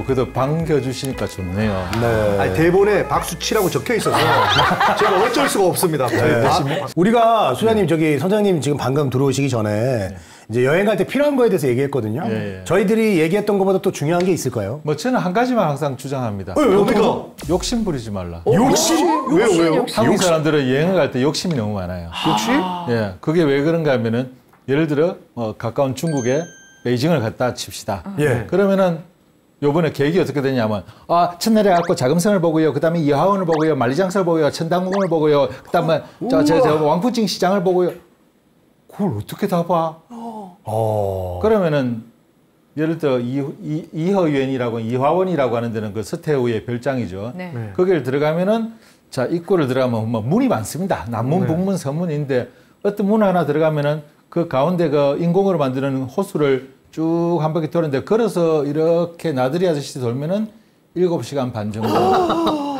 그래도 반겨주시니까 좋네요. 네. 아니, 대본에 박수 치라고 적혀 있어서 제가 어쩔 수가 없습니다. 우리가 소장님 저기 선장님 지금 방금 들어오시기 전에 이제 여행 갈 때 필요한 거에 대해서 얘기했거든요. 저희들이 얘기했던 것보다 또 중요한 게 있을까요? 뭐 저는 한 가지만 항상 주장합니다. 뭡니까? 욕심 부리지 말라. 욕심? 왜요? 한국 사람들은 여행을 갈 때 욕심이 너무 많아요. 욕심? 예, 그게 왜 그런가 하면은 예를 들어 가까운 중국에 베이징을 갔다 칩시다. 예. 그러면은 요번에 계획이 어떻게 되냐면 첫날에 갖고 자금성을 보고요. 그다음에 이하원을 보고요. 만리장성을 보고요. 천당궁을 보고요. 그다음에 저 왕푸징 시장을 보고요. 그걸 어떻게 다 봐? 그러면은 예를 들어 이허유엔이라고 이화원이라고 하는 데는 그 서태후의 별장이죠. 네. 거기를 들어가면은 자 입구를 들어가면 뭐 문이 많습니다. 남문, 북문, 서문인데 어떤 문 하나 들어가면은 그 가운데 그 인공으로 만드는 호수를 쭉 한 바퀴 도는데 걸어서 이렇게 나들이 하듯이 돌면은 7시간 반 정도.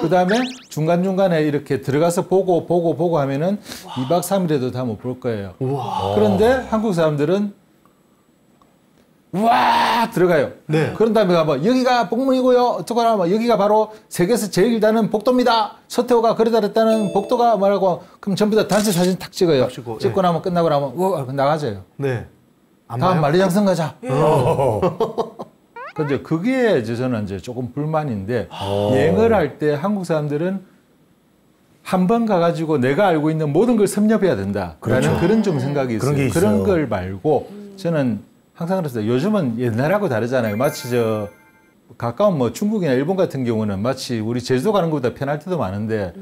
그 다음에 중간중간에 이렇게 들어가서 보고 하면은 2박 3일에도 다 못 볼 거예요. 그런데 한국 사람들은 우와 들어가요. 네. 그런 다음에 가면 여기가 북문이고요. 어쩌거나 하면 여기가 바로 세계에서 제일 길다는 복도입니다. 서태후가 그러다 그랬다는 복도가 뭐라고 그럼 전부 다 단체 사진 탁 찍어요. 찍고 나면 끝나고 나면 우와 나가져요. 네. 다음 만리장성 가자. 근데 그게 이제 저는 이제 조금 불만인데 여행을 할 때 한국 사람들은 한 번 가가지고 내가 알고 있는 모든 걸 섭렵해야 된다라는 그런 좀 생각이 있어요. 그런 걸 말고 저는 항상 그랬어요. 요즘은 옛날하고 다르잖아요. 마치 가까운 뭐 중국이나 일본 같은 경우는 마치 우리 제주도 가는 것보다 편할 때도 많은데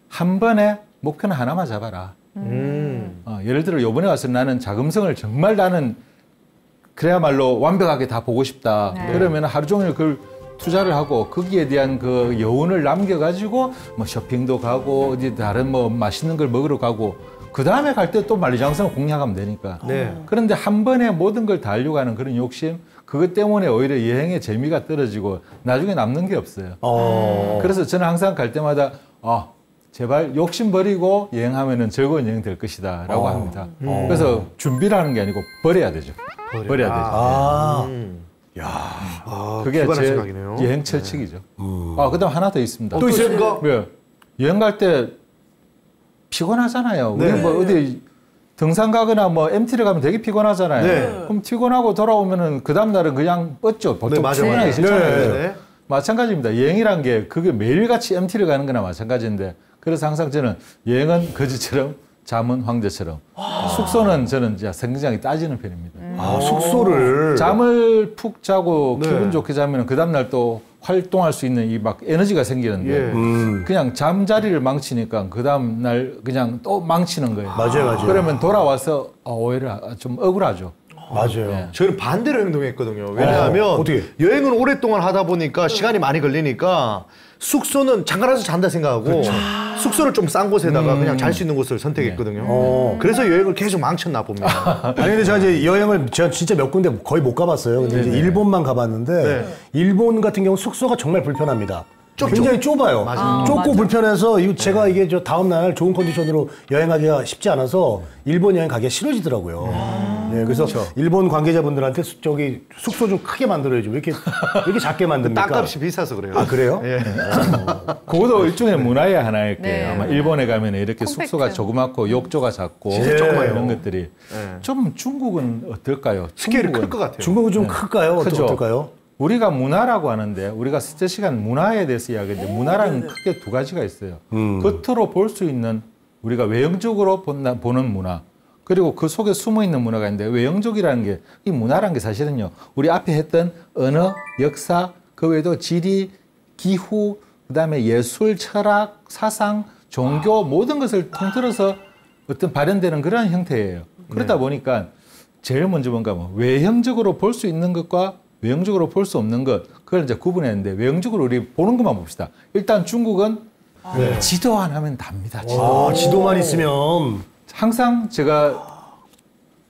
한 번에 목표는 하나만 잡아라. 예를 들어 요번에 와서 나는 자금성을 정말 나는 그래야말로 완벽하게 다 보고 싶다. 네. 그러면 하루 종일 그걸 투자를 하고 거기에 대한 그 여운을 남겨가지고 뭐 쇼핑도 가고 어디 다른 뭐 맛있는 걸 먹으러 가고 그 다음에 갈 때 또 만리장성을 공략하면 되니까. 네. 그런데 한 번에 모든 걸 다 하려고 하는 그런 욕심, 그것 때문에 오히려 여행의 재미가 떨어지고 나중에 남는 게 없어요. 그래서 저는 항상 갈 때마다 제발 욕심 버리고 여행하면은 즐거운 여행 될 것이다 라고 합니다. 그래서 준비를 하는 게 아니고 버려야 되죠. 버려야 되죠. 그게 제 생각이네요. 여행 철칙이죠. 그다음 하나 더 있습니다. 또 있습니까? 왜? 여행 갈 때 피곤하잖아요. 우리 뭐 어디 등산 가거나 뭐 MT를 가면 되게 피곤하잖아요. 네. 그럼 피곤하고 돌아오면은 그 다음 날은 그냥 뻗죠. 보통 피곤하기 싫잖아요. 마찬가지입니다. 여행이란 게 그게 매일같이 MT를 가는 거나 마찬가지인데 그래서 항상 저는 여행은 거지처럼 잠은 황제처럼 숙소는 저는 이제 굉장히 따지는 편입니다. 숙소를 잠을 푹 자고 기분 좋게 자면 그 다음날 또 활동할 수 있는 이 막 에너지가 생기는데 그냥 잠자리를 망치니까 그 다음날 그냥 또 망치는 거예요. 맞아요. 그러면 돌아와서 오히려 좀 억울하죠. 맞아요. 네. 저는 반대로 행동했거든요. 왜냐하면 어떻게? 여행을 오랫동안 하다 보니까 시간이 많이 걸리니까 숙소는 잠깐 와서 잔다 생각하고 숙소를 좀 싼 곳에다가 그냥 잘 수 있는 곳을 선택했거든요. 그래서 여행을 계속 망쳤나 봅니다. 아니 근데 제가 이제 여행을 제가 진짜 몇 군데 거의 못 가봤어요. 근데 이제 일본만 가봤는데 일본 같은 경우 숙소가 정말 불편합니다. 굉장히 좁아요. 좁고 불편해서 제가 이게 저 다음 날 좋은 컨디션으로 여행하기가 쉽지 않아서 일본 여행 가기가 싫어지더라고요. 네, 그래서 일본 관계자분들한테 저기 숙소 좀 크게 만들어야지 왜 이렇게 작게 만듭니까? 땅값이 비싸서 그래요. 아 그래요? 예. 그것도 일종의 문화의 하나일 거예요. 네. 아마 일본에 가면 이렇게 컴팩트. 숙소가 조그맣고 욕조가 작고 조그마해요. 이런 것들이 좀 중국은 어떨까요? 스케일이 중국은 클 것 같아요. 중국은 좀 클까요? 크죠. 어떨까요? 우리가 문화라고 하는데 우리가 스테 시간 문화에 대해서 이야기하는데 문화라는 크게 두 가지가 있어요. 겉으로 볼 수 있는 우리가 외형적으로 보는 문화 그리고 그 속에 숨어 있는 문화가 있는데 외형적이라는 게 이 문화라는 게 사실은요. 우리 앞에 했던 언어, 역사, 그 외에도 지리, 기후, 그다음에 예술, 철학, 사상, 종교 모든 것을 통틀어서 어떤 발현되는 그런 형태예요. 그러다 보니까 제일 먼저 뭔가 외형적으로 볼 수 있는 것과 외형적으로 볼 수 없는 것, 그걸 이제 구분했는데, 외형적으로 우리 보는 것만 봅시다. 일단 중국은 지도 안 하면 답니다. 지도만 있으면. 항상 제가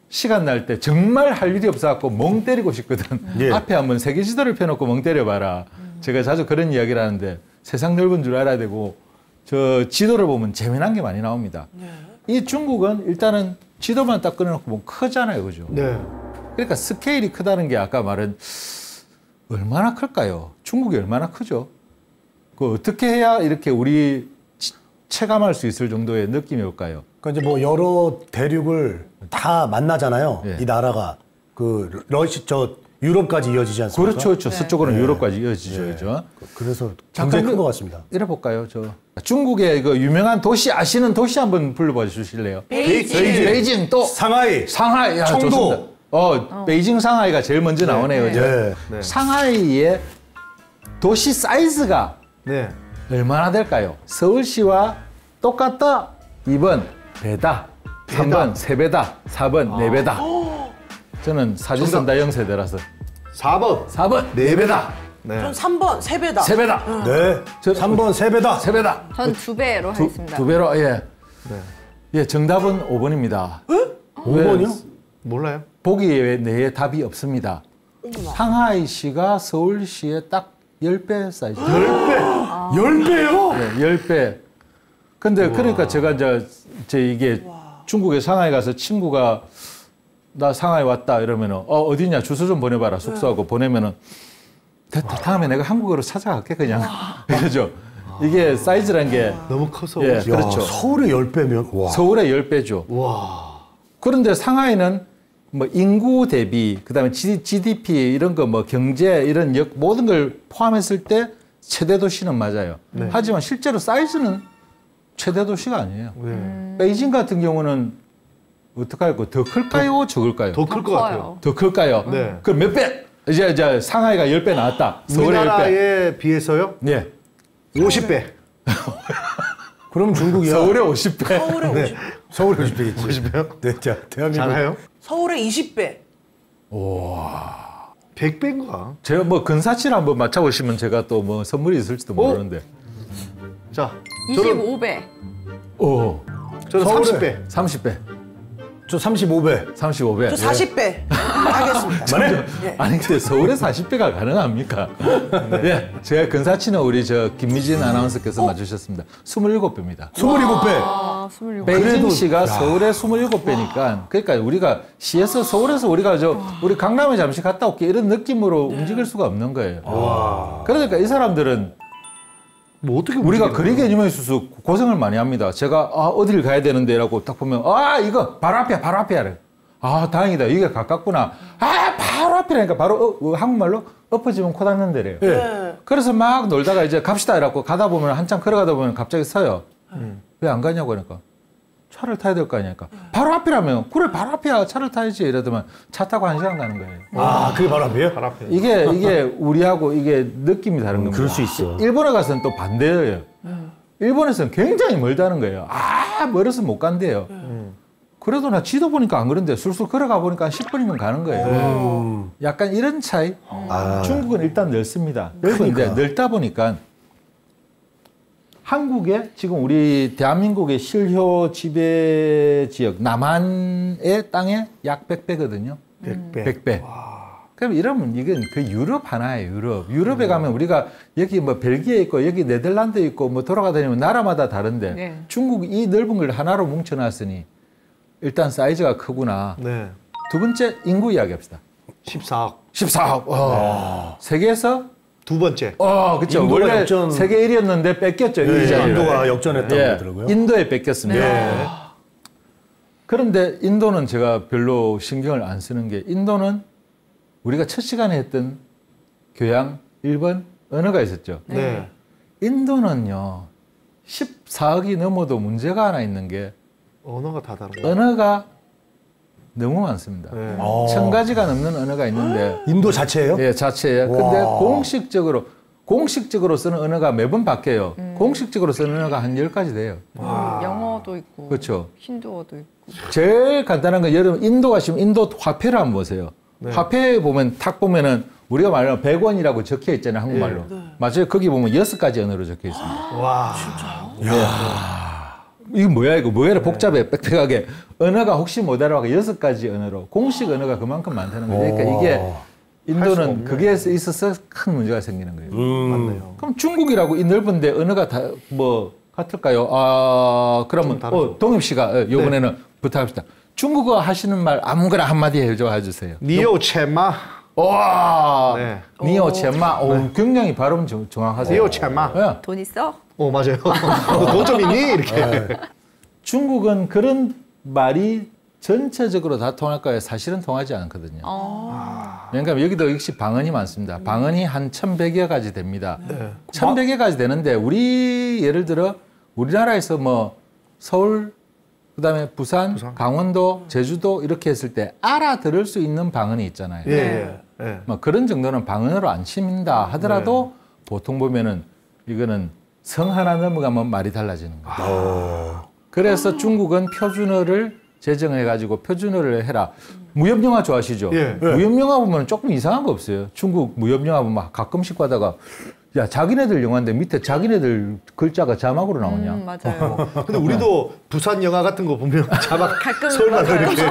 시간 날 때 정말 할 일이 없어갖고 멍 때리고 싶거든. 앞에 한번 세계 지도를 펴놓고 멍 때려봐라. 제가 자주 그런 이야기를 하는데, 세상 넓은 줄 알아야 되고, 저 지도를 보면 재미난 게 많이 나옵니다. 이 중국은 일단은 지도만 딱 꺼내놓고 보면 크잖아요. 그죠? 네. 그러니까 스케일이 크다는 게 아까 말한 얼마나 클까요? 중국이 얼마나 크죠? 그 어떻게 해야 이렇게 우리 체감할 수 있을 정도의 느낌이 올까요? 그러니까 이제 뭐 여러 대륙을 다 만나잖아요. 예. 이 나라가 그 유럽까지 이어지지 않습니까? 그렇죠, 그렇죠. 서쪽으로는 유럽까지 이어지죠, 그죠? 그래서 굉장히 큰 것 같습니다. 이래 볼까요, 중국의 그 유명한 도시 아시는 도시 한번 불러봐 주실래요? 베이징 또 상하이, 야, 청도. 좋습니다. 베이징, 상하이가 제일 먼저 나오네요, 그죠? 네. 상하이의 도시 사이즈가 네. 얼마나 될까요? 서울시와 똑같다. 2번 배다. 3번 3배다. 4번 4배다. 저는 사진 쓴다 영세대라서 4번. 4번 4배다. 네. 전 3번 3배다. 3배다. 네. 3번 3배다. 3배다. 전 2배로 하겠습니다. 2배로 예. 네. 예, 정답은 5번입니다. 5번이요? 몰라요? 보기 내에 답이 없습니다. 상하이시가 서울시의 딱 10배 사이즈. 10배요? 네, 10배. 근데 그러니까 제가 이제 이게 중국에 상하이 가서 친구가 나 상하이 왔다 이러면은 어디냐 주소 좀 보내봐라 숙소하고 보내면은 됐다 다음에 내가 한국으로 찾아갈게 그냥 그죠. 이게 사이즈란 게 너무 커서. 예, 야, 그렇죠. 서울의 10배면 와. 서울의 10배죠. 와. 그런데 상하이는 뭐 인구 대비 그다음에 GDP 이런 거 뭐 경제 이런 모든 걸 포함했을 때 최대 도시는 맞아요. 하지만 실제로 사이즈는 최대 도시가 아니에요. 네. 베이징 같은 경우는 어떻게 할까요? 더 클까요? 적을까요? 더 클 것 같아요. 더 클까요? 네. 그럼 몇 배? 이제 상하이가 10배 나왔다. 서울의 10배. 우리나라에 비해서요? 네. 50배. 그럼 중국이야. 서울의 50배. 서울의 50배. 서울의 50배겠지. 50배요? 네, 자, 대한민국. 잘해요? 서울의 20배. 100배인가? 제가 뭐 근사치를 한번 맞춰보시면 제가 또 뭐 선물이 있을지도 모르는데. 자, 저는 25배. 오. 저는 서울에. 30배. 30배. 저 35배. 35배. 저 40배. 하겠습니다. 예. 아니 근데 서울에 40배가 가능합니까? 네. 제가 근사치는 우리 김미진 아나운서께서 맞추셨습니다. 27배입니다. 27배. 아, 27배. 베이징시가 서울의 27배니까 그러니까 우리가 시에서 서울에서 우리가 우리 강남에 잠시 갔다 올게 이런 느낌으로 움직일 수가 없는 거예요. 그러니까 이 사람들은 뭐 어떻게 우리가 움직이는 거리 개념에 있어서 고생을 많이 합니다. 제가 어디를 가야 되는데라고 딱 보면 이거 바로 앞이야 바로 앞이야. 다행이다 이게 가깝구나. 바로 앞이라니까 바로 한국말로 엎어지면 코 닿는 데래요. 네. 그래서 막 놀다가 이제 갑시다 이라고 가다 보면 한참 걸어가다 보면 갑자기 서요. 왜 안 가냐고 하니까 차를 타야 될 거 아니니까 바로 앞이라면 그래 바로 앞이야 차를 타야지 이러더만 차 타고 1시간 가는 거예요. 그게 바로 앞이에요? 바로 앞에. 이게 우리하고 이게 느낌이 다른 겁니다. 그럴 수 있어. 일본에 가서는 또 반대예요. 일본에서는 굉장히 멀다는 거예요. 멀어서 못 간대요. 그래도 나 지도 보니까 안 그런데 술술 걸어가 보니까 10분이면 가는 거예요. 약간 이런 차이. 중국은 일단 넓습니다. 넓은데 넓다 보니까 한국에 지금 우리 대한민국의 실효 지배 지역 남한의 땅에 약 100배거든요. 100배. 100배. 그럼 이러면 이건 그 유럽 하나예요, 유럽. 유럽에 가면 우리가 여기 뭐 벨기에 있고 여기 네덜란드 있고 뭐 돌아가다니면 나라마다 다른데 네. 중국 이 넓은 걸 하나로 뭉쳐놨으니 일단 사이즈가 크구나. 네. 두 번째 인구 이야기합시다. 14억. 14억. 세계에서 두 번째. 그렇죠. 인도가 원래 역전. 세계 1위였는데 뺏겼죠. 이 자리를. 인도가 역전했다고 예, 그러더라고요. 인도에 뺏겼습니다. 그런데 인도는 제가 별로 신경을 안 쓰는 게 인도는 우리가 첫 시간에 했던 교양 1번 언어가 있었죠. 네. 인도는요. 14억이 넘어도 문제가 하나 있는 게 언어가 다 다른 거예요. 언어가 너무 많습니다. 네. 1000가지가 넘는 언어가 있는데 인도 자체예요? 예, 자체에. 근데 공식적으로 쓰는 언어가 매번 바뀌어요. 공식적으로 쓰는 언어가 한 10가지 돼요. 영어도 있고. 그렇죠. 힌두어도 있고. 제일 간단한 건 여러분 인도 가시면 인도 화폐를 한번 보세요. 화폐 보면 탁 보면은 우리가 말하는 100원이라고 적혀 있잖아요, 한국말로. 맞아요. 거기 보면 6가지 언어로 적혀 있습니다. 와. 이거 뭐야 이거 뭐야 복잡해 빽빽하게 언어가 혹시 못 알아봐가 6가지 언어로 공식 언어가 그만큼 많다는 거예요. 그러니까 이게 인도는 그게 있어서 큰 문제가 생기는 거예요. 맞네요. 그럼 중국이라고 이 넓은데 언어가 다 뭐 같을까요? 그러면 동엽 씨가 이번에는 부탁합시다. 중국어 하시는 말 아무거나 한마디 해줘 주세요. 니오 체마. 와, 네. 니오 첸마. 굉장히 발음 정확하세요. 니오 첸마. 예. 돈 있어? 맞아요. 너 돈 좀 있니? 이렇게. 중국은 그런 말이 전체적으로 다 통할까요? 사실은 통하지 않거든요. 그러니까 여기도 역시 방언이 많습니다. 방언이 한 1100여 가지 됩니다. 1100여 가지 되는데 우리 예를 들어 우리나라에서 뭐 서울 그다음에 부산, 강원도, 제주도 이렇게 했을 때 알아들을 수 있는 방언이 있잖아요. 뭐 그런 정도는 방언으로 안 칩니다 하더라도 보통 보면은 이거는 성 하나 넘어가면 말이 달라지는 거예요. 그래서 중국은 표준어를 제정해가지고 표준어를 해라. 무협영화 좋아하시죠? 무협영화 보면 조금 이상한 거 없어요. 중국 무협영화 보면 가끔씩 가다가 야 자기네들 영화인데 밑에 자기네들 글자가 자막으로 나오냐. 맞아요. 근데 우리도 부산 영화 같은 거 보면 자막 가끔 서울말 맞아요. 이렇게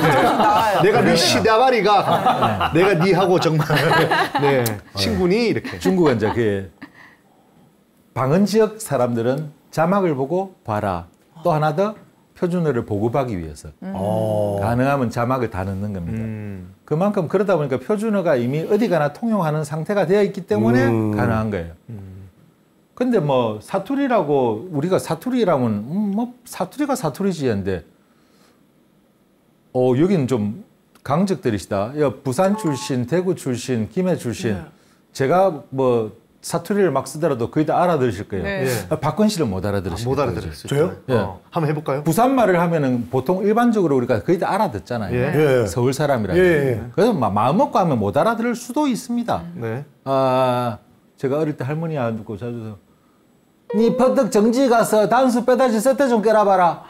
내가 네 시다바리가 내가 니하고 정말 네 친구니 이렇게. 중국은 이제 그 방언 지역 사람들은 자막을 보고 봐라. 또 하나 더 표준어를 보급하기 위해서 가능하면 자막을 다 넣는 겁니다. 그만큼 그러다 보니까 표준어가 이미 어디 가나 통용하는 상태가 되어 있기 때문에 가능한 거예요. 근데 뭐 사투리라고 우리가 사투리라면 뭐 사투리가 사투리지 했는데 여기는 좀 강적들이시다. 야, 부산 출신, 대구 출신, 김해 출신. 제가 뭐 사투리를 막 쓰더라도 거의 다 알아들으실 거예요. 네. 박근 씨를 못 알아들으실 못 거예요. 알아들었어요. 저요? 예. 한번 해볼까요? 부산 말을 하면은 보통 일반적으로 우리가 거의 다 알아듣잖아요. 예. 서울 사람이라. 예. 그래서 마음 먹고 하면 못 알아들을 수도 있습니다. 네. 제가 어릴 때 할머니 안 듣고 자주 니 퍼뜩 정지 가서 단수 빼다지 세대 좀 깨라봐라.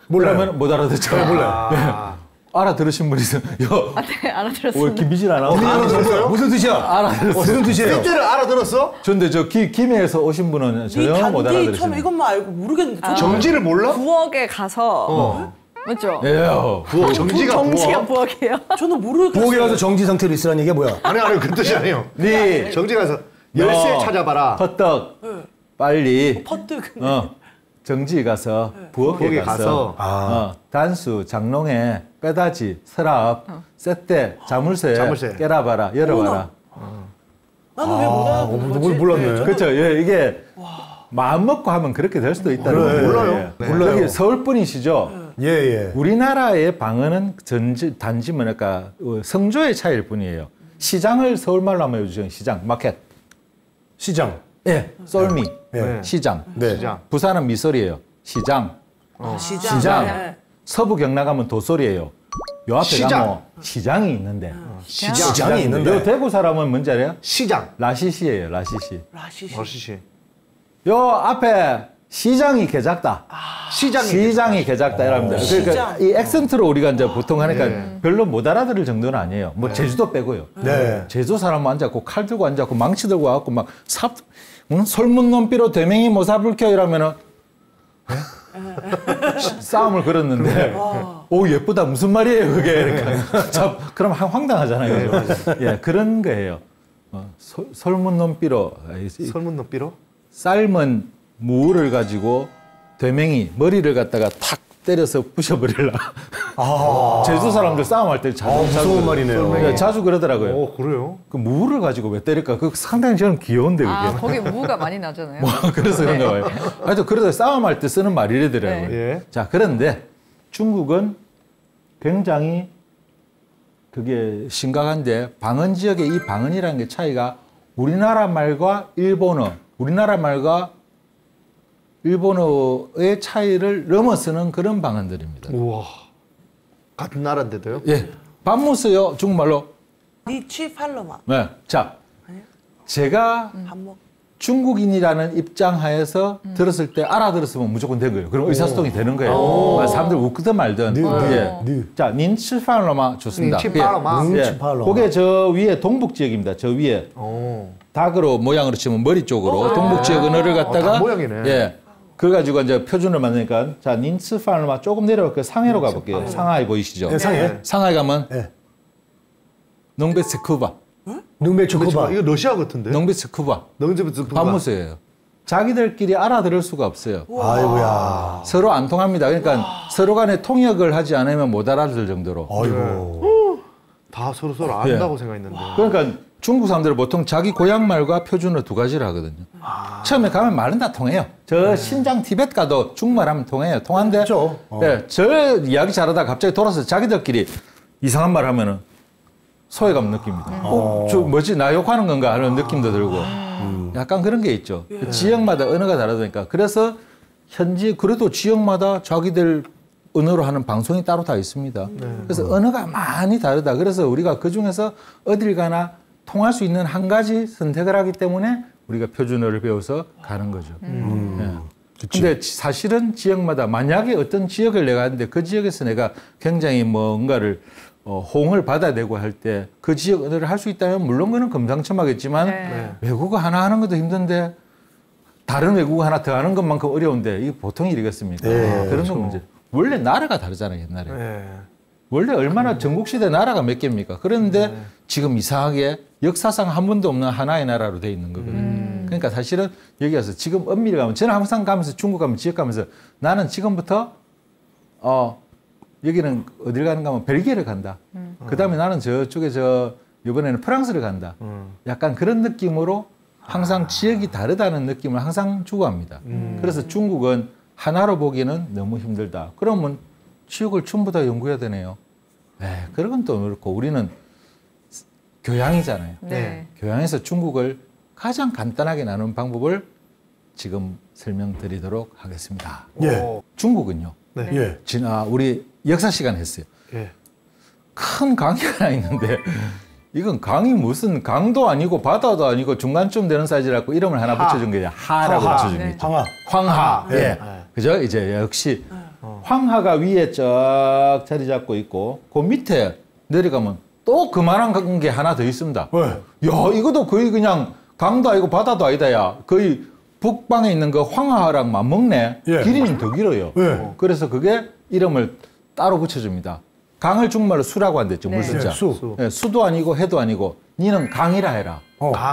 그러면 못 알아듣죠. 몰라요. 알아들으신 분이 있어요. 네, 알아들었습니다. 김미진 아나운서. 알아들었어요? 무슨 뜻이야? 알아들었어요. 무슨 뜻이에요? 숫자를 알아들었어? 근데 저 김해에서 오신 분은 이 전혀 못 단디 처음 알아들으시는. 이것만 알고 모르겠는데. 정지를 몰라? 부엌에 가서 맞죠? 예. 부엌 정지가 정지가 부엌? 부엌이에요. 저는 모르겠어요. 부엌에 가서 정지 상태로 있으라는 얘기가 뭐야? 아니 그 뜻이 아니에요. 네. 정지 가서 열쇠 너 찾아봐라. 퍼떡 빨리 퍼뜩. 정지 가서 부엌에 가서 단수 장롱에 빼다지 서랍 세대 자물쇠 깨라봐라 열어봐라. 나는 왜 못 알아듣는 거지? 몰랐네. 그렇죠. 예, 이게 마음 먹고 하면 그렇게 될 수도 있다는 거예요. 몰라요. 네. 여기 서울 분이시죠? 예. 우리나라의 방언은 단지 뭐랄까 성조의 차이일 뿐이에요. 시장을 서울말로 한번 해주세요. 시장, 마켓. 시장. 예, 썰미. 예. 시장. 네. 시장. 부산은 미소리예요. 시장. 시장. 시장. 네. 서부 경남 가면 도소리예요. 요 앞에 시장. 가면 시장이 있는데. 시장이 있는데. 요 대구 사람은 뭔지 알아요? 시장. 라시시예요. 라시시. 라시시. 러시시. 요 앞에 시장이 개작다. 시장이 개작다 이랍니다. 그러니까 시장. 이 액센트로 우리가 이제 보통 하니까 별로 못 알아들을 정도는 아니에요. 뭐 제주도 빼고요. 네. 제주 사람 앉았고 칼 들고 앉았고 망치 들고 와갖고 막 솔문 논비로 되맹이 모사불켜 이러면은 싸움을 걸었는데 오 예쁘다 무슨 말이에요 그게 그러니까 참 그럼 황당하잖아요. 예 그런 거예요. 솔문 논비로 설문 높이로? 삶은 무를 가지고 되맹이 머리를 갖다가 탁 때려서 부셔버리려. 제주 사람들 싸움할 때 무서운 말이네요. 네, 자주 그러더라고요. 그래요? 그 무를 가지고 왜 때릴까? 그 상당히 저는 귀여운데 그게. 거기 무가 많이 나잖아요. 그래서 그런가 봐요. 하여튼 그래서 싸움할 때 쓰는 말이래더라고요. 예. 자 그런데 중국은 굉장히 그게 심각한데 방언 지역의 이 방언이라는 게 차이가 우리나라 말과 우리나라 말과 일본어의 차이를 넘어서는 그런 방언들입니다. 우와. 같은 나라인데도요? 예. 밥 먹어요 중국말로. 니치 팔로마. 네. 자, 제가 밥 먹. 중국인이라는 입장 하에서 들었을 때 알아들었으면 무조건 된 거예요. 그럼 의사소통이 되는 거예요. 사람들 웃거든 말든. 예. 자, 닌치팔로마 좋습니다. 닌치팔로마. 예. 닌치팔로마. 그게 저 위에 동북 지역입니다. 저 위에. 닭으로 모양으로 치면 머리 쪽으로 동북 지역 언어를 갖다가 닭 모양이네. 예. 그래가지고 이제 표준을 만드니까 자 닌츠팔로마 조금 내려갈게요. 상해로 가볼게요. 상하이 보이시죠? 네, 상해. 상하이 가면 네. 농베츠쿠바. 능배초코바. 이거 러시아 같은데? 농베츠쿠바. 반무서예요. 자기들끼리 알아들을 수가 없어요. 아이고야. 서로 안 통합니다. 그러니까 서로 간에 통역을 하지 않으면 못 알아들 정도로. 아이고. 다 서로 안다고 생각했는데. 그러니까 중국 사람들은 보통 자기 고향 말과 표준어 두 가지를 하거든요. 처음에 가면 말은 다 통해요. 저 신장 티벳 가도 중국말 하면 통해요. 통한데 그렇죠. 네, 저 이야기 잘하다 갑자기 돌아서 자기들끼리 이상한 말 하면은 소외감 느낍니다. 저 뭐지 나 욕하는 건가 하는 느낌도 들고 약간 그런 게 있죠. 지역마다 언어가 다르니까. 그래서 현지 그래도 지역마다 자기들 언어로 하는 방송이 따로 다 있습니다. 그래서 언어가 많이 다르다. 그래서 우리가 그중에서 어딜 가나 통할 수 있는 한 가지 선택을 하기 때문에 우리가 표준어를 배워서 가는 거죠. 근데 사실은 지역마다 만약에 어떤 지역을 내가 하는데 그 지역에서 내가 굉장히 뭔가를 호응을 받아내고 할 때 그 지역 언어를 할 수 있다면 물론 그는 금상첨화겠지만 외국어 하나 하는 것도 힘든데 다른 외국어 하나 더 하는 것만큼 어려운데 이게 보통 일이겠습니까? 그런 건 문제. 원래 나라가 다르잖아요, 옛날에. 원래 얼마나 전국시대 나라가 몇 개입니까? 그런데 지금 이상하게 역사상 한 번도 없는 하나의 나라로 돼 있는 거거든요. 그러니까 사실은 여기 와서 지금 엄밀히 가면 저는 항상 가면서 중국 가면 지역 가면서 나는 지금부터 여기는 어딜 가는가 하면 벨기에를 간다. 그다음에 나는 저쪽에 이번에는 프랑스를 간다. 약간 그런 느낌으로 항상 지역이 다르다는 느낌을 항상 추구합니다. 그래서 중국은 하나로 보기에는 너무 힘들다. 그러면 지역을 전부 다 연구해야 되네요. 그런 건 또 그렇고 우리는 교양이잖아요. 네. 교양에서 중국을 가장 간단하게 나누는 방법을 지금 설명드리도록 하겠습니다. 예. 중국은요. 예. 우리 역사 시간 했어요. 예. 큰 강이 하나 있는데 이건 강이 무슨 강도 아니고 바다도 아니고 중간쯤 되는 사이즈라고 이름을 하나 붙여준 거예요. 하라고 붙여준 게 있죠. 황하. 예. 그죠? 이제 역시 황하가 위에 쫙 자리 잡고 있고 그 밑에 내려가면 또 그만한 게 하나 더 있습니다. 야, 이것도 거의 그냥 강도 아니고 바다도 아니다, 야. 거의 북방에 있는 그 황하랑 맞먹네. 길이는 더 길어요. 그래서 그게 이름을 따로 붙여줍니다. 강을 중국말로 수라고 한댔죠, 물수자. 수도 아니고 해도 아니고 니는 강이라 해라.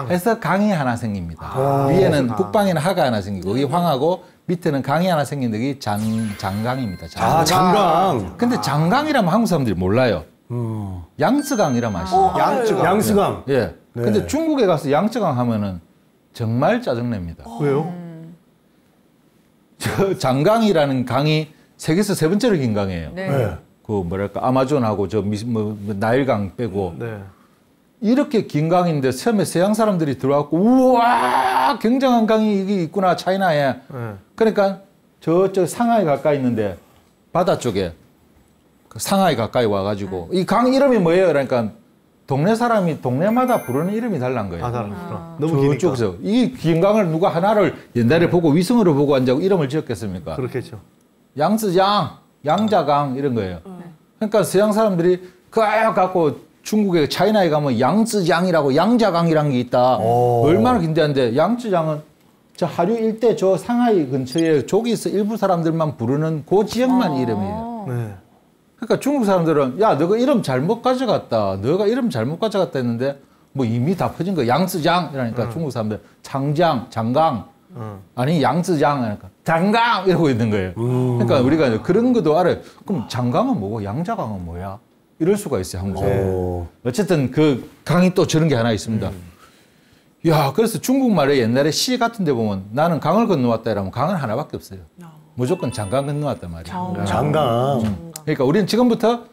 해서 강이 하나 생깁니다. 위에는 북방에는 하가 하나 생기고 여기 황하고 밑에는 강이 하나 생기는데 이게 장강입니다. 장강. 근데 장강이라면 한국 사람들이 몰라요. 양쯔강이라면 아시죠? 양쯔강. 예. 근데 중국에 가서 양쯔강 하면은 정말 짜증냅니다. 왜요? 저 장강이라는 강이 세계에서 세 번째로 긴 강이에요. 그 뭐랄까 아마존하고 나일강 빼고 이렇게 긴 강인데 처음에 서양 사람들이 들어왔고 우와 굉장한 강이 이게 있구나 차이나에. 그러니까 저쪽 상하이 가까이 있는데 바다 쪽에 그 상하이 가까이 와가지고 이 강 이름이 뭐예요? 그러니까 동네 사람이 동네마다 부르는 이름이 달란 거예요. 너무 기니까. 저쪽에서 이 긴 강을 누가 하나를 옛날에 보고 위성으로 보고 앉아고 이름을 지었겠습니까? 그렇겠죠. 양쯔장, 양자강 이런 거예요. 그러니까 서양 사람들이 그거 갖고 중국에 차이나에 가면 양쯔장이라고 양자강이라는 게 있다. 얼마나 긴데한데 양쯔장은 저 하류 일대 저 상하이 근처에 저기서 일부 사람들만 부르는 그 지역만 이름이에요. 그러니까 중국 사람들은 야 너가 이름 잘못 가져갔다. 너가 이름 잘못 가져갔다 했는데 뭐 이미 다 퍼진 거 양쯔장 이러니까 중국 사람들 장장, 장강 아니 양쯔장 하니까 장강 이러고 있는 거예요. 그러니까 우리가 그런 것도 알아요. 그럼 장강은 뭐고 양자강은 뭐야? 이럴 수가 있어요, 한국에. 어쨌든 그 강이 또 저런 게 하나 있습니다. 야, 그래서 중국말에 옛날에 시 같은 데 보면 나는 강을 건너왔다 이러면 강은 하나밖에 없어요. 무조건 장강 건너왔단 말이에요. 장강. 그러니까 우리는 지금부터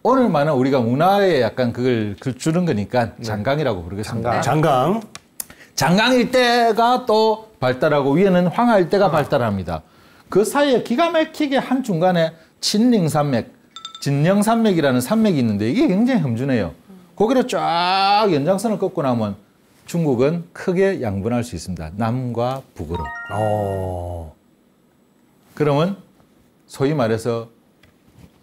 오늘만은 우리가 문화에 약간 그걸 주는 거니까 장강이라고 부르겠습니다. 장강. 장강 일대가 또 발달하고 위에는 황하 일대가 발달합니다. 그 사이에 기가 막히게 한 중간에 진링산맥, 진령산맥이라는 산맥이 있는데 이게 굉장히 험준해요. 거기를 쫙 연장선을 꺾고 나면 중국은 크게 양분할 수 있습니다. 남과 북으로. 그러면 소위 말해서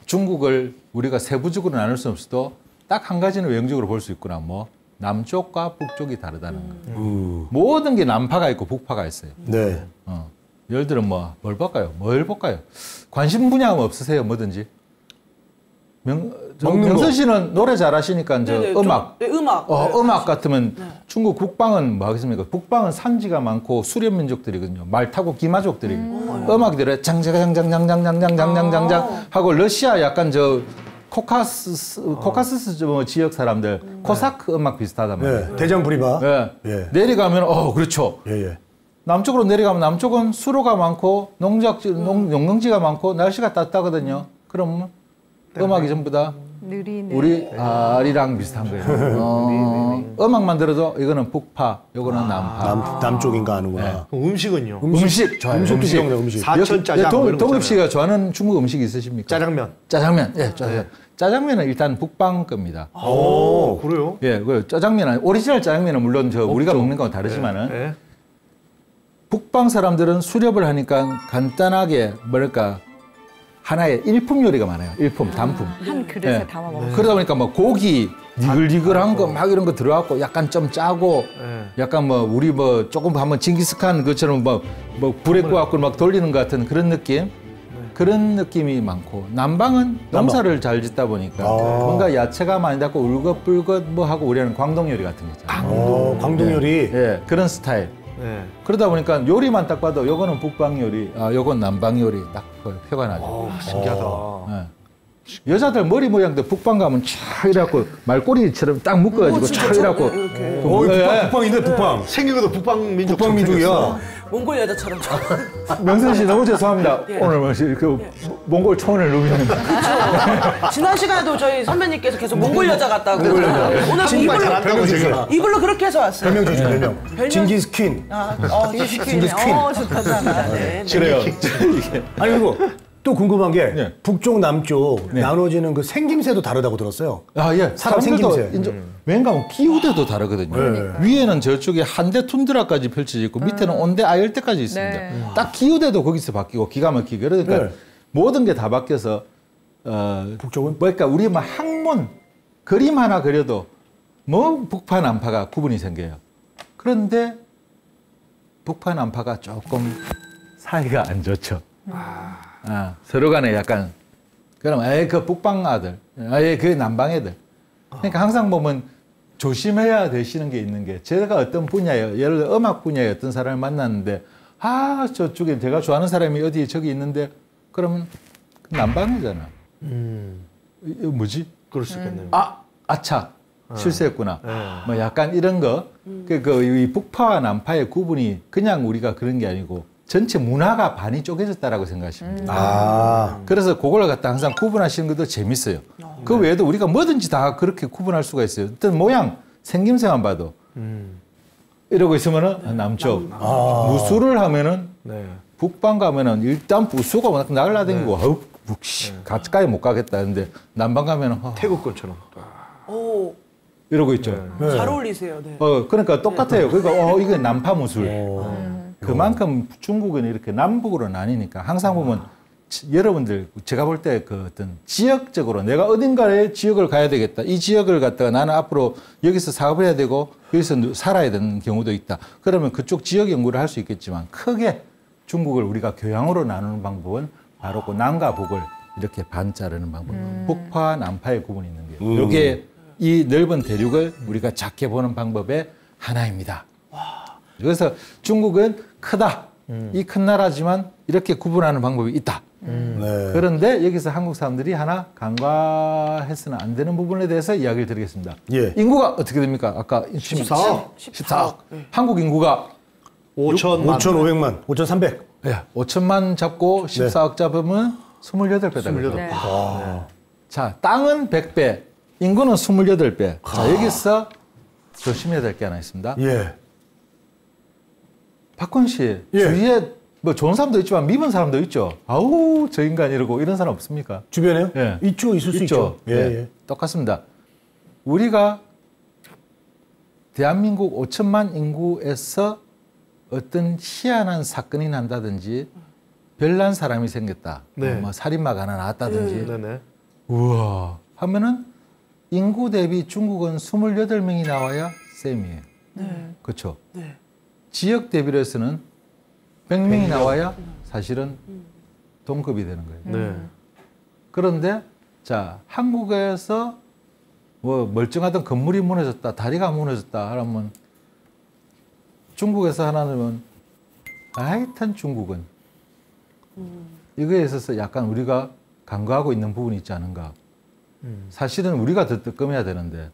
중국을 우리가 세부적으로 나눌 수 없어도 딱 한 가지는 외형적으로 볼 수 있구나. 뭐 남쪽과 북쪽이 다르다는 거. 모든 게 남파가 있고 북파가 있어요. 네. 예를 들어 뭘 볼까요? 뭘 볼까요? 관심 분야 없으세요? 뭐든지. 명선 씨는 노래 잘하시니까 음악. 음악 같으면 중국 북방은 뭐 하겠습니까? 북방은 산지가 많고 수렵 민족들이거든요. 말 타고 기마족들이고. 음악이 들어요. 장장장장장장장장장장장 하고 러시아 약간 코카스스 뭐 지역 사람들 코사크 음악 비슷하단 말이에요. 예. 대장 부리바. 예. 예. 내려가면 그렇죠. 예, 예. 남쪽으로 내려가면 남쪽은 수로가 많고 농경지가 많고 날씨가 따뜻하거든요. 그럼 음악이 전부 다 느리네. 우리 아리랑 비슷한 거예요. 음악만 들어도 이거는 북파, 이거는 남파. 남쪽인가 하는구나. 네. 그럼 음식은요? 음식 좋아요. 음식도 음식. 기억나, 음식. 사천 짜장 뭐 이런 거 동엽 있잖아요. 씨가 좋아하는 중국 음식 있으십니까? 짜장면. 짜장면. 예, 짜장면. 짜장면은 일단 북방 겁니다. 오, 그래요? 예, 그 짜장면은 오리지널 짜장면은 물론 우리가 먹는 거랑 다르지만은 네. 북방 사람들은 수렵을 하니까 간단하게 뭐랄까 하나의 일품 요리가 많아요. 일품, 단품. 한 그릇에 네. 담아 먹어. 그러다 보니까 뭐 고기 니글니글한 거 막 이런 거 들어갔고 약간 좀 짜고 약간 뭐 우리 뭐 조금 한번 징기스칸 것처럼 뭐 불에 구워갖고 막 돌리는 것 같은 그런 느낌. 그런 느낌이 많고 남방은 농사를 잘 짓다 보니까 뭔가 야채가 많이 닿고 울긋불긋 뭐 하고 우리는 광동 요리 같은 거 있잖아요. 광동 요리. 예, 그런 스타일. 네. 그러다 보니까 요리만 딱 봐도 요거는 북방 요리, 요건 남방 요리 딱 표가 나죠. 신기하다. 예. 여자들 머리 모양도 북방 가면 촤 이래갖고 말꼬리처럼 딱 묶어가지고 촤 이래갖고 북방인데 북방. 생긴 것도 북방 민족. 북방 민족이야. 몽골 여자처럼. 명선 씨 너무 죄송합니다. 오늘 뭐 그 몽골 초원을 누비는 지난 시간에도 저희 선배님께서 계속 몽골 여자 같다고. 오늘 정말 잘한다고 지금. 이불로 그렇게 해서 왔어요. 별명 주시죠, 별명. 징기스 퀸. 징기스 퀸. 좋다잖아. 네. 그래요. 아니, 그리고 또 궁금한 게 네. 북쪽, 남쪽 나눠지는 그 생김새도 다르다고 들었어요. 아, 예. 사람 사람들도 생김새. 이제 왠가 기후대도 다르거든요. 위에는 저쪽에 한대 툰드라까지 펼쳐져 있고 밑에는 온대 아열대까지 있습니다. 네. 딱 기후대도 거기서 바뀌고 기가 막히게. 그러니까 네. 모든 게 다 바뀌어서 북쪽은? 뭐랄까 우리 뭐 학문 그림 하나 그려도 뭐 북파 남파가 구분이 생겨요. 그런데 북파 남파가 조금 사이가 안 좋죠. 서로 간에 약간 그럼 그 북방 아들, 그 남방 애들. 그러니까 항상 보면 조심해야 되시는 게 있는 게 제가 어떤 분야에 예를 들어 음악 분야에 어떤 사람을 만났는데 저쪽에 제가 좋아하는 사람이 어디 저기 있는데 그러면 남방이잖아. 이거 뭐지? 그럴 수 있겠네요. 아차 실수했구나. 뭐 약간 이런 거. 이 북파와 남파의 구분이 그냥 우리가 그런 게 아니고 전체 문화가 반이 쪼개졌다라고 생각하시면 돼요. 그래서 그걸 갖다 항상 구분하시는 것도 재밌어요. 그 외에도 우리가 뭐든지 다 그렇게 구분할 수가 있어요. 어떤 모양, 생김새만 봐도. 이러고 있으면은 남쪽. 무술을 하면은 북방 가면은 일단 부수가 워낙 날라다니고 가까이 못 가겠다. 근데 남방 가면은 태국 것처럼. 오, 이러고 있죠. 잘 어울리세요. 네. 그러니까 똑같아요. 그러니까 이게 남파 무술. 그만큼 중국은 이렇게 남북으로 나뉘니까 항상 보면 여러분들 제가 볼 때 그 어떤 지역적으로 내가 어딘가에 지역을 가야 되겠다. 이 지역을 갖다가 나는 앞으로 여기서 사업을 해야 되고 여기서 살아야 되는 경우도 있다. 그러면 그쪽 지역 연구를 할 수 있겠지만 크게 중국을 우리가 교양으로 나누는 방법은 바로 그 남과 북을 이렇게 반 자르는 방법. 북파, 남파의 구분이 있는 거예요. 이게 이 넓은 대륙을 우리가 작게 보는 방법의 하나입니다. 그래서 중국은 크다. 이 큰 나라지만 이렇게 구분하는 방법이 있다. 그런데 여기서 한국 사람들이 하나 간과해서는 안 되는 부분에 대해서 이야기를 드리겠습니다. 예. 인구가 어떻게 됩니까? 아까 14억. 14억. 한국 인구가 5,500만, 5,300. 5천만 잡고 14억 잡으면 28배다. 28배. 네. 자, 땅은 100배, 인구는 28배. 자, 여기서 조심해야 될 게 하나 있습니다. 예. 박훈 씨, 주위에 뭐 좋은 사람도 있지만 미운 사람도 있죠. 아우, 저 인간 이러고 이런 사람 없습니까? 주변에요? 예. 있죠, 있을 수 있죠. 예, 예. 똑같습니다. 우리가 대한민국 5천만 인구에서 어떤 희한한 사건이 난다든지 별난 사람이 생겼다. 뭐 살인마가 하나 나왔다든지. 네네. 우와 하면은 인구 대비 중국은 28명이 나와야 쌤이에요. 그렇죠? 네. 지역 대비로 해서는 100명이 나와야 사실은 동급이 되는 거예요. 네. 그런데 자 한국에서 뭐 멀쩡하던 건물이 무너졌다, 다리가 무너졌다 하면 중국에서 하나는 하여튼 중국은 이거에 있어서 약간 우리가 간과하고 있는 부분이 있지 않은가. 사실은 우리가 더 뜨끔해야 되는데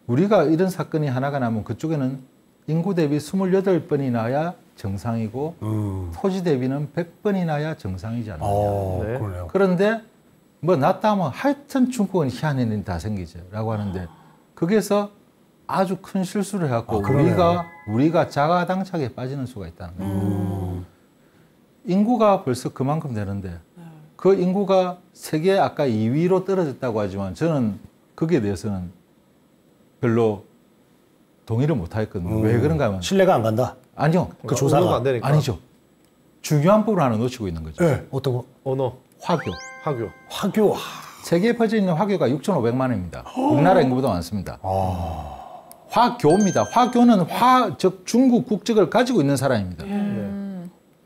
우리가 이런 사건이 하나가 나면 그쪽에는 인구 대비 28번이 나야 정상이고 토지 대비는 100번이 나야 정상이지 않느냐. 네. 그러네요. 그런데 뭐 낮다 하면 하여튼 중국은 희한한 일이 다 생기죠 라고 하는데 거기에서 아주 큰 실수를 해갖고 우리가 자가당착에 빠지는 수가 있다는 거예요. 인구가 벌써 그만큼 되는데 그 인구가 세계 아까 2위로 떨어졌다고 하지만 저는 거기에 대해서는 별로 동의를 못 하겠거든요. 왜 그런가 하면 신뢰가 안 간다. 아니요. 그 조사가 안 되니까. 아니죠. 중요한 부분을 하나 놓치고 있는 거죠. 네. 어떤 거? 언어, 화교. 화교. 화교. 세계에 퍼져 있는 화교가 6,500만 원입니다. 우리나라 인구보다 많습니다. 화교입니다. 화교는 즉 중국 국적을 가지고 있는 사람입니다.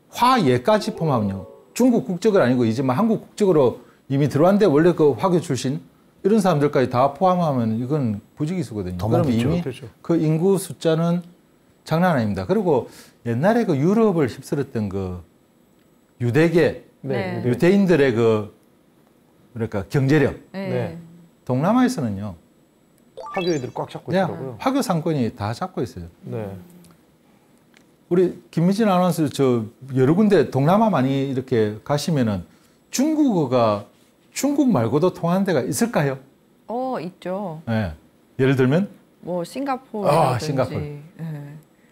화예까지 포함하면요. 중국 국적은 아니고 이제 막 한국 국적으로 이미 들어왔는데 원래 그 화교 출신 이런 사람들까지 다 포함하면 이건 부지기수거든요. 그러면 이미 그렇죠. 그 인구 숫자는 장난 아닙니다. 그리고 옛날에 그 유럽을 휩쓸었던 그 유대계, 네. 유대인들의 그 그러니까 경제력. 네. 동남아에서는요. 화교 애들이 꽉 잡고 그냥 있더라고요. 화교 상권이 다 잡고 있어요. 네. 우리 김미진 아나운서 저 여러 군데 동남아 많이 이렇게 가시면은 중국어가 중국 말고도 통하는 데가 있을까요? 있죠. 네. 예를 들면 뭐 싱가포르라든지. 싱가포르. 네.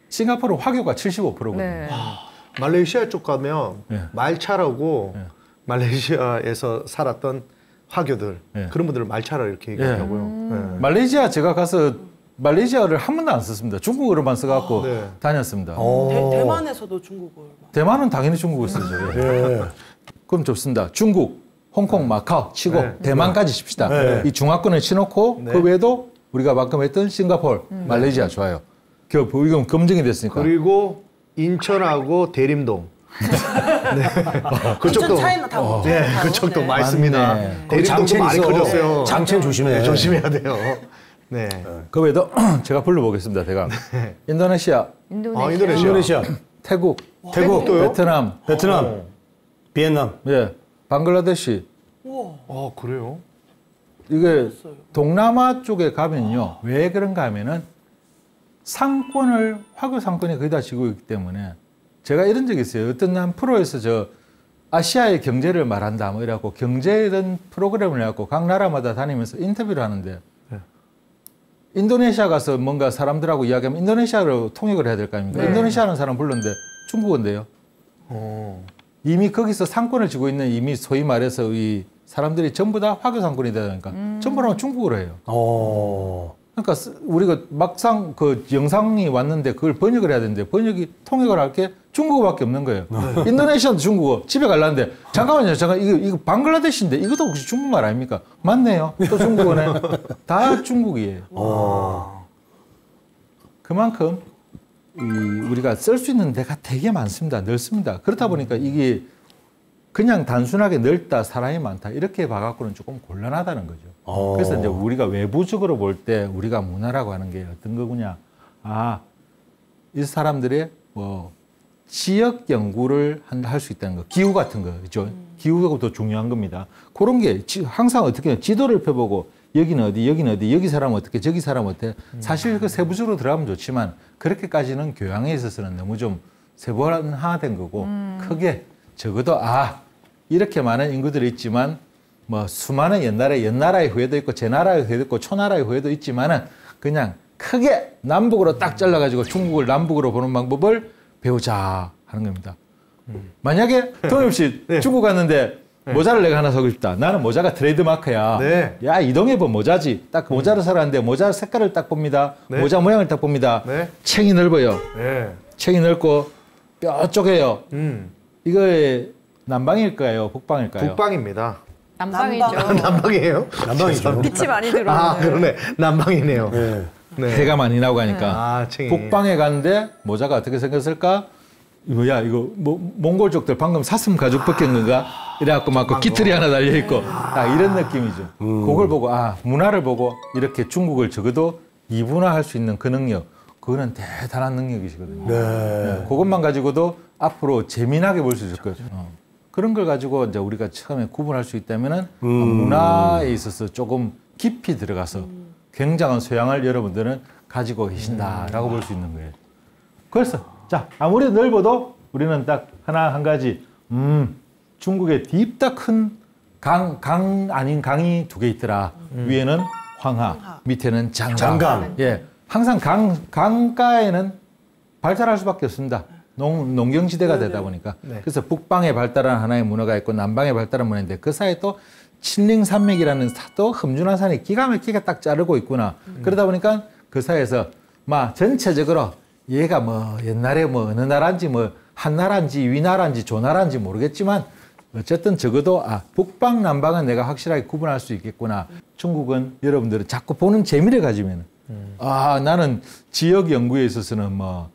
싱가포르 화교가 75%거든요. 네. 말레이시아 쪽 가면 네. 말차라고 네. 말레이시아에서 살았던 화교들 네. 그런 분들을 말차라 이렇게 얘기하고요. 네. 말레이시아 제가 가서 말레이시아를 한 번도 안 썼습니다. 중국어로만 써갖고 네. 다녔습니다. 대만에서도 중국어를 막. 대만은 당연히 중국어 쓰죠. 네. 그럼 좋습니다. 중국, 홍콩, 마카오 치고 네. 대만까지 칩시다. 네. 이 중화권을 치놓고 네. 그 외에도 우리가 방금 했던 싱가포르, 말레이시아 좋아요. 이건 검증이 됐으니까. 그리고 인천하고 대림동. 네. 그쪽도 차이나타운. 네, 그쪽도 많습니다. 맞네. 대림동도 많이 있어. 커졌어요. 장첸 조심해. 네, 조심해야 돼요. 네. 그 외에도 제가 불러보겠습니다. 대강. 인도네시아, 인도네시아. 인도네시아, 태국, 태국도요? 베트남, 베트남, 비엔남. 예, 방글라데시. 그래요? 이게 동남아 쪽에 가면요. 왜 그런가 하면은 상권을 화교 상권이 거의 다 지고 있기 때문에 제가 이런 적이 있어요. 어떤 한 프로에서 저 아시아의 경제를 말한다 뭐 이래갖고 경제 이런 프로그램을 해갖고 각 나라마다 다니면서 인터뷰를 하는데 인도네시아 가서 뭔가 사람들하고 이야기하면 인도네시아로 통역을 해야 될 거 아닙니까? 인도네시아라는 사람 불렀는데 중국어인데요. 이미 거기서 상권을 쥐고 있는 이미 소위 말해서 이 사람들이 전부 다 화교 상권이 되다 보니까 전부 다 중국어로 해요. 그러니까 우리가 막상 그 영상이 왔는데 그걸 번역을 해야 되는데 번역이 통역을 할 게 중국어밖에 없는 거예요. 인도네시아도 중국어. 집에 가려는데 잠깐만요. 이거 방글라데시인데 이것도 혹시 중국말 아닙니까? 맞네요. 또 중국어네. 다 중국이에요. 그만큼 우리가 쓸 수 있는 데가 되게 많습니다. 넓습니다. 그렇다 보니까 이게 그냥 단순하게 넓다, 사람이 많다 이렇게 봐갖고는 조금 곤란하다는 거죠. 그래서 이제 우리가 외부적으로 볼 때 우리가 문화라고 하는 게 어떤 거구냐. 이 사람들의 뭐 지역 연구를 할 수 있다는 거, 기후 같은 거죠. 기후가 더 중요한 겁니다. 그런 게 항상 어떻게 지도를 펴보고 여기는 어디, 여기는 어디, 여기 사람 어떻게, 저기 사람 어떻게. 사실 그 세부적으로 들어가면 좋지만 그렇게까지는 교양에 있어서는 너무 좀 세분화된 거고 크게 적어도 이렇게 많은 인구들이 있지만 뭐 수많은 옛나라의 후예도 있고 제 나라의 후예도 있고 초나라의 후예도 있지만은 그냥 크게 남북으로 딱 잘라가지고 중국을 남북으로 보는 방법을 배우자 하는 겁니다. 만약에 동엽 씨 중국 갔는데 모자를 내가 하나 사고 싶다. 나는 모자가 트레이드 마크야. 네. 야 이동해봐 모자지. 딱 그 모자를 사러 갔는데 모자 색깔을 딱 봅니다. 모자 모양을 딱 봅니다. 챙이 넓어요. 챙이 넓고 뾰족해요. 이거에 남방일까요? 북방일까요? 북방입니다. 남방이죠. 남방이에요? 남방이죠. 빛이 많이 들어오는. 그러네. 남방이네요. 네. 해가 많이 나오고 하니까 챙이. 북방에 갔는데 모자가 어떻게 생겼을까? 이거 뭐 몽골족들 방금 사슴 가죽 벗긴 건가? 이래갖고 막 깃털이 하나 달려 있고 딱 이런 느낌이죠. 그걸 보고 문화를 보고 이렇게 중국을 적어도 이분화할 수 있는 그 능력, 그거는 대단한 능력이시거든요. 네. 그것만 가지고도 앞으로 재미나게 볼 수 있을 거예요. 그런 걸 가지고 이제 우리가 처음에 구분할 수 있다면은 문화에 있어서 조금 깊이 들어가서 굉장한 소양을 여러분들은 가지고 계신다라고 볼 수 있는 거예요. 그래서 자 아무리 넓어도 우리는 딱 하나 한 가지 중국에 딥다 큰 강 아닌 강이 두 개 있더라. 위에는 황하, 밑에는 장강. 예, 항상 강가에는 발달할 수밖에 없습니다. 농경지대가 되다 보니까. 그래서 북방에 발달한 하나의 문화가 있고 남방에 발달한 문화인데 그 사이에 또 칠링산맥이라는 또 험준한 산이 기가 막히게 딱 자르고 있구나. 그러다 보니까 그 사이에서 막 전체적으로 얘가 뭐 옛날에 뭐 어느 나라인지 뭐 한나라인지 위나라인지 조나라인지 모르겠지만 어쨌든 적어도 북방 남방은 내가 확실하게 구분할 수 있겠구나. 중국은 여러분들은 자꾸 보는 재미를 가지면 나는 지역 연구에 있어서는 뭐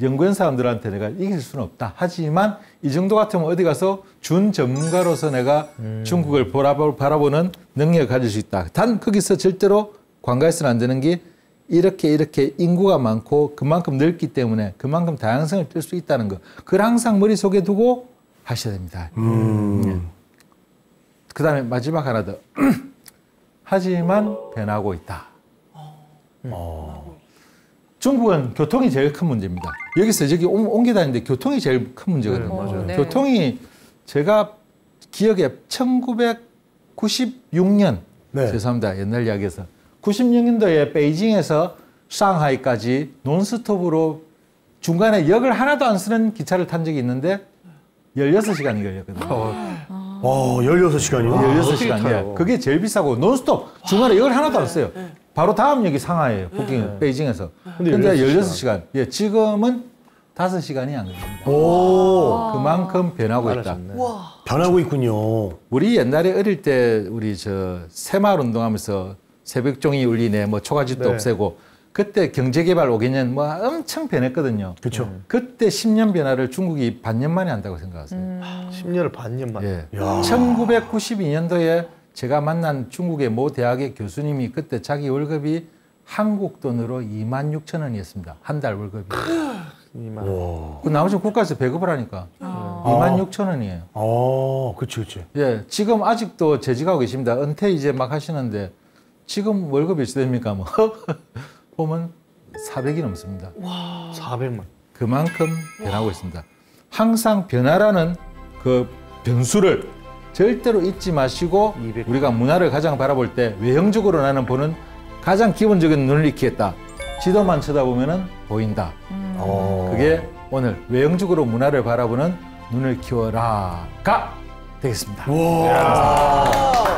연구원 사람들한테 내가 이길 수는 없다. 하지만 이 정도 같으면 어디 가서 준 전문가로서 내가 중국을 바라보는 능력을 가질 수 있다. 단 거기서 절대로 관가해서는 안 되는 게 이렇게 인구가 많고 그만큼 넓기 때문에 그만큼 다양성을 뜰 수 있다는 거. 그걸 항상 머릿속에 두고 하셔야 됩니다. 그 다음에 마지막 하나 더. 하지만 변하고 있다. 중국은 교통이 제일 큰 문제입니다. 여기서 저기 옮겨 다니는데 교통이 제일 큰 문제거든요. 맞아요. 네. 교통이 제가 기억에 1996년 죄송합니다. 옛날 이야기에서 96년도에 베이징에서 상하이까지 논스톱으로 중간에 역을 하나도 안 쓰는 기차를 탄 적이 있는데 16시간이 걸렸거든요. 16시간이요? 16시간. 그게 제일 비싸고 논스톱 중간에 역을 하나도 안 써요. 바로 다음 역이 상하이에요. 북경, 베이징에서. 근데 16시간. 예, 지금은 5시간이 안 걸립니다. 오. 그만큼 변하고 있다. 변하고 있군요. 우리 옛날에 어릴 때 우리 새마을 운동하면서 새벽종이 울리네, 뭐 초가집도 없애고 그때 경제개발 5개년 뭐 엄청 변했거든요. 그렇죠. 그때 10년 변화를 중국이 반년 만에 한다고 생각하세요. 10년을 반년 만에. 예. 1992년도에 제가 만난 중국의 모 대학의 교수님이 그때 자기 월급이 한국 돈으로 26,000원이었습니다. 한 달 월급이. 그 나머지 국가에서 배급을 하니까 26,000원이에요. 그치. 예, 지금 아직도 재직하고 계십니다. 은퇴 이제 막 하시는데 지금 월급이 어찌 됩니까? 뭐 보면 400이 넘습니다. 400만. 그만큼 변하고 있습니다. 항상 변화라는 그 변수를 절대로 잊지 마시고 우리가 문화를 가장 바라볼 때 외형적으로 나는 보는 가장 기본적인 눈을 익히겠다. 지도만 쳐다보면은 보인다. 그게 오늘 외형적으로 문화를 바라보는 눈을 키워라가 되겠습니다. 와.